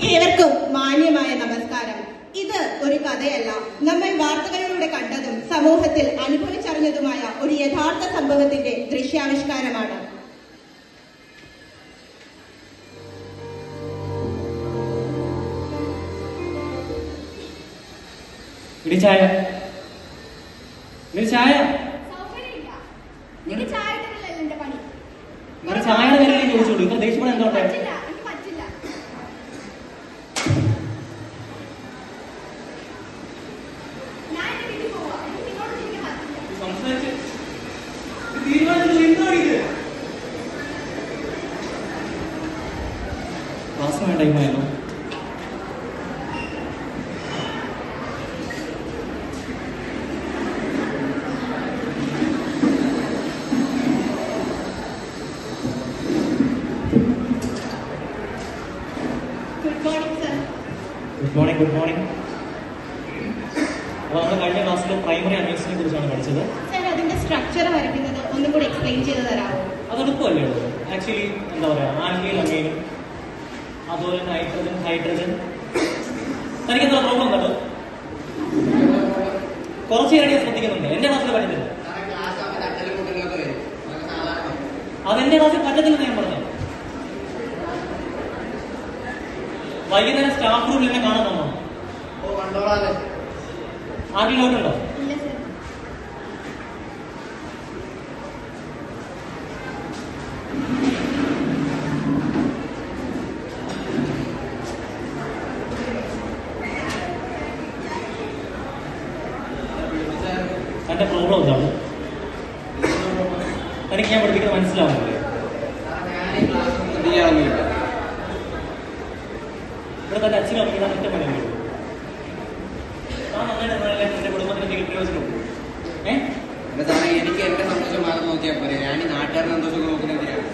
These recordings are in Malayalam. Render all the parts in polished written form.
ഏവർക്കും മാന്യമായ നമസ്കാരം. ഇത് ഒരു കഥയല്ല, നമ്മൾ വാർത്തകളിലൂടെ കണ്ടതും സമൂഹത്തിൽ അനുഭവിച്ചറിഞ്ഞതുമായ ഒരു യഥാർത്ഥ സംഭവത്തിന്റെ ദൃശ്യാവിഷ്കാരമാണ്. ചായ ചായയുടെ വില ചോദിച്ചോളൂ. ഇപ്പൊ ദേഷ്യപ്പെടാൻ എന്തോട്ടെ ക്ലാസ്സിന് ടൈമായല്ലോ. Good morning. അപ്പോൾ നമ്മൾ കഴിഞ്ഞ ക്ലാസ്സിൽ പ്രൈമറി അനീസിനെ കുറിച്ചാണ് പഠിച്ചത്. അതിന്റെ സ്ട്രക്ചർ വരയ്ക്കുന്നത് ഒന്നും കൂടി എക്സ്പ്ലെയിൻ ചെയ്ത് തരാമോ? അത് എളുപ്പമല്ലേ ഉള്ളൂ. ആക്ച്വലി എന്താ പറയുക, ആൽക്കൈൽ അമീനും അതുപോലെ നൈട്രജൻ ഹൈഡ്രജൻ. തനിക്ക് എന്താ പ്രോബ്ലം കേട്ടോ? കുറച്ച് കാര്യം ശ്രദ്ധിക്കുന്നുണ്ട്. എന്റെ ക്ലാസ്സിൽ പഠിച്ചില്ല. അതെന്റെ ക്ലാസ്സിൽ പറ്റത്തില്ലെന്ന് ഞാൻ പറഞ്ഞു. വൈകുന്നേരം സ്റ്റാഫ് റൂമിൽ എന്നെ കാണാൻ വന്നോ? ആർക്കും ഡൗട്ടുണ്ടോ? തന്റെ പ്രോബ്ലം എന്താണ്? തനിക്ക് ഞാൻ പഠിപ്പിക്കുന്നത് മനസ്സിലാവുന്നില്ലേ? ഇവിടെ തന്റെ അച്ഛനും അമ്മയ്ക്ക് മറ്റേ പണിയുള്ളൂ. ആ നന്നായിട്ട് എന്റെ കുടുംബത്തിന് എന്തെങ്കിലും പ്രയോജനമുള്ളൂ. എനിക്ക് എന്റെ സന്തോഷം മാത്രം നോക്കിയാൽ പോരെ. ഞാൻ ഈ നാട്ടുകാരുടെ സന്തോഷം നോക്കുന്നതിനാണ്.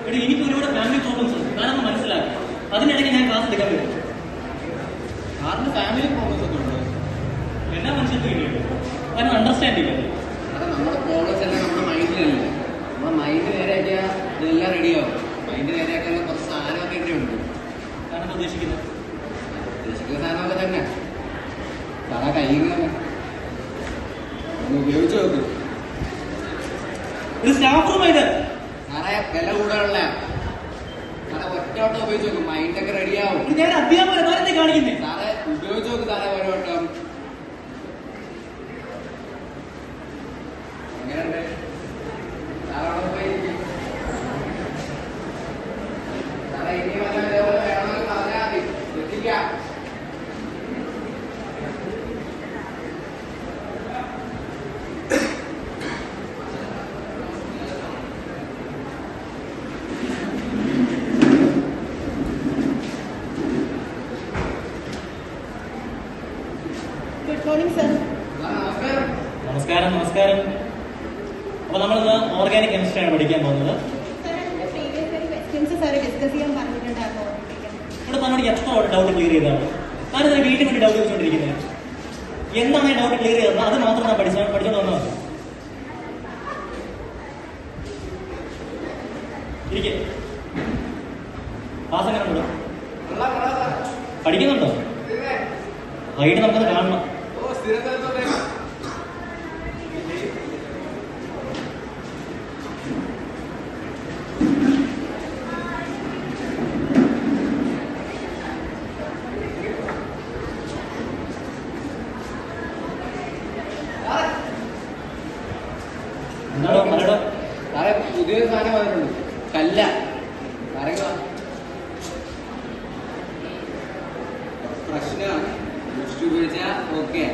എടി, എനിക്ക് ഒരുപാട് ഫാമിലി പ്രോബ്ലംസ് ഉണ്ട്. ഞാനൊന്ന് മനസ്സിലാക്കി. അതിനിടയ്ക്ക് ഞാൻ ക്ലാസ് എടുക്കാൻ പറ്റും. സാറിന് ഫാമിലി പ്രോബ്ലംസ് ഒക്കെ ഉണ്ട്. എല്ലാ മനുഷ്യർക്കും ഇനിയുണ്ട്. കാരണം അണ്ടർസ്റ്റാൻഡ് ഇല്ല. അത് നമ്മുടെ പ്രോബ്ലംസ് എല്ലാം നമ്മുടെ മൈൻഡിലല്ല. നമ്മുടെ മൈൻഡ് നേരെയാക്കിയാൽ ഇതെല്ലാം റെഡിയാവും. മൈൻഡ് നേരെയാക്കാനുള്ള കുറച്ച് സാധനമൊക്കെ ഇവിടെ ഉണ്ട്. കാരണം ഉദ്ദേശിക്കുന്നത് സാധനമൊക്കെ തന്നെ സാറാ കയ്യിൽ ഒന്ന് ഉപയോഗിച്ച് നോക്കും. ഒരു സ്റ്റാഫ് റൂമായിട്ട് സാറേ വില കൂടുതലുള്ള സാറേ ഒറ്റവട്ടം ഉപയോഗിച്ച് നോക്കും. മൈൻഡൊക്കെ റെഡിയാവും. ഞാൻ അധ്യാപകരെ കാണിക്കുന്നേ. സാറേ ഉപയോഗിച്ച് നോക്കും. സാറേ ഒരു വട്ടം എങ്ങനെയുണ്ട്? സാറവിടെ പോയി സാറേ ഇനി വല്ല ഇതേപോലെ വേണമെന്ന് പറഞ്ഞാൽ മതി. എത്തിക്കാം. Good morning sir. നമസ്കാരം. നമസ്കാരം. അപ്പൊ നമ്മളിന്ന് ഓർഗാനിക് കെമിസ്ട്രിയാണ് പഠിക്കാൻ പോകുന്നത്. ഇവിടെ തന്നോട് എത്ര ഡൗട്ട് ക്ലിയർ ചെയ്തതാണ്? താനും തന്നെ വീട്ടിൽ വേണ്ടി ഡൗട്ട് ചോദിച്ചുകൊണ്ടിരിക്കുന്നത്. എന്താണ് ഡൗട്ട് ക്ലിയർ ചെയ്തത്? അത് മാത്രം ഞാൻ പഠിച്ചോണ്ട് വന്നാൽ മതി. ഇരിക്കെ. ക്ലാസ് എങ്ങനെ ഉണ്ടോ? പഠിക്കുന്നുണ്ടോ? വൈകിട്ട് നമുക്കത് കാണണം. എന്താണോ പറയടോ? സാറേ പുതിയൊരു സാധനം വന്നിട്ടുണ്ട്. കല്ല പ്രശ്നമാണ്. ഉപയോഗിച്ചാൽ ഓക്കെ.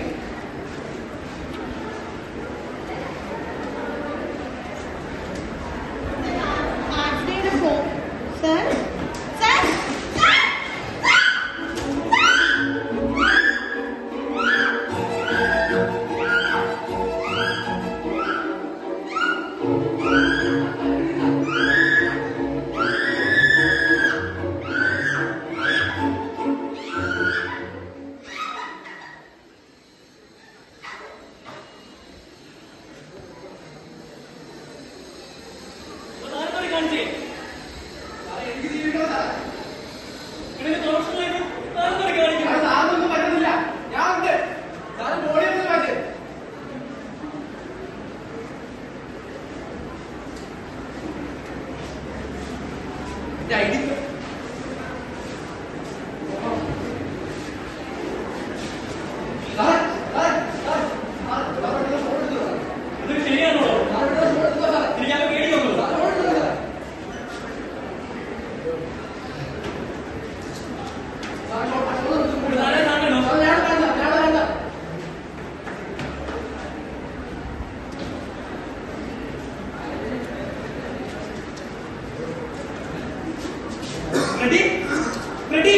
റെഡി.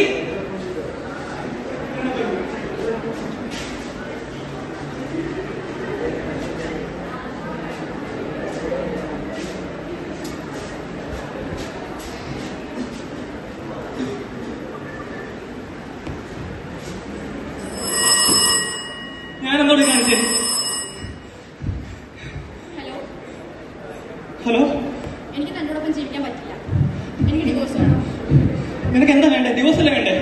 ഞാനെന്തോട് കാണിച്ചേ? ഹലോ, ഹലോ, എനിക്ക് തന്നോടൊപ്പം ജീവിക്കാൻ പറ്റില്ല. എനിക്ക് ഡിവോഴ്സ് വേണം. നിനക്ക് എന്താ വേണ്ടേ? ഡിവോഴ്സ് അല്ലേ വേണ്ടേ?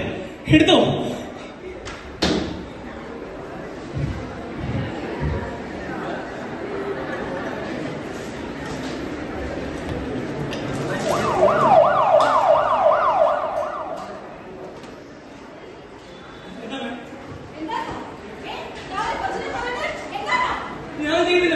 എടുത്തോ. ഞാൻ ചെയ്തില്ല.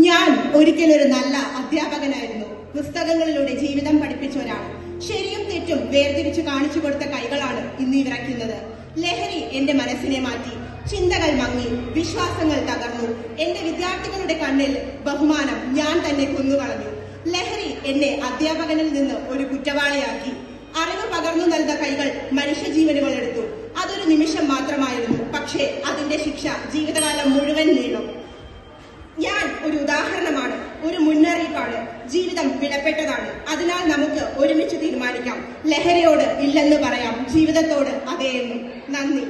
ഞാൻ ഒരിക്കലൊരു നല്ല അധ്യാപകനായിരുന്നു. പുസ്തകങ്ങളിലൂടെ ജീവിതം പഠിപ്പിച്ച ഒരാൾ. ശരിയും തെറ്റും വേർതിരിച്ചു കാണിച്ചു കൊടുത്ത കൈകളാണ് ഇന്ന് വിറയ്ക്കുന്നത്. ലഹരി എന്റെ മനസ്സിനെ മാറ്റി. ചിന്തകൾ മങ്ങി, വിശ്വാസങ്ങൾ തകർന്നു. എന്റെ വിദ്യാർത്ഥികളുടെ കണ്ണിൽ ബഹുമാനം ഞാൻ തന്നെ കൊന്നുകളഞ്ഞു. ലഹരി എന്നെ അധ്യാപകനിൽ നിന്ന് ഒരു കുറ്റവാളിയാക്കി. അറിവ് പകർന്നു നൽകുന്ന കൈകൾ മനുഷ്യജീവനുകൾ എടുത്തു. അതൊരു നിമിഷം മാത്രമായിരുന്നു, പക്ഷേ അതിന്റെ ശിക്ഷ ജീവിതകാലം മുഴുവൻ നീളും. ഞാൻ ഒരു ഉദാഹരണമാണ്, ഒരു മുന്നറിയിപ്പാണ്. ജീവിതം വിലപ്പെട്ടതാണ്. അതിനാൽ നമുക്ക് ഒരുമിച്ച് തീരുമാനിക്കാം. ലഹരിയോട് ഇല്ലെന്ന് പറയാം, ജീവിതത്തോട് അതേ എന്നും. നന്ദി.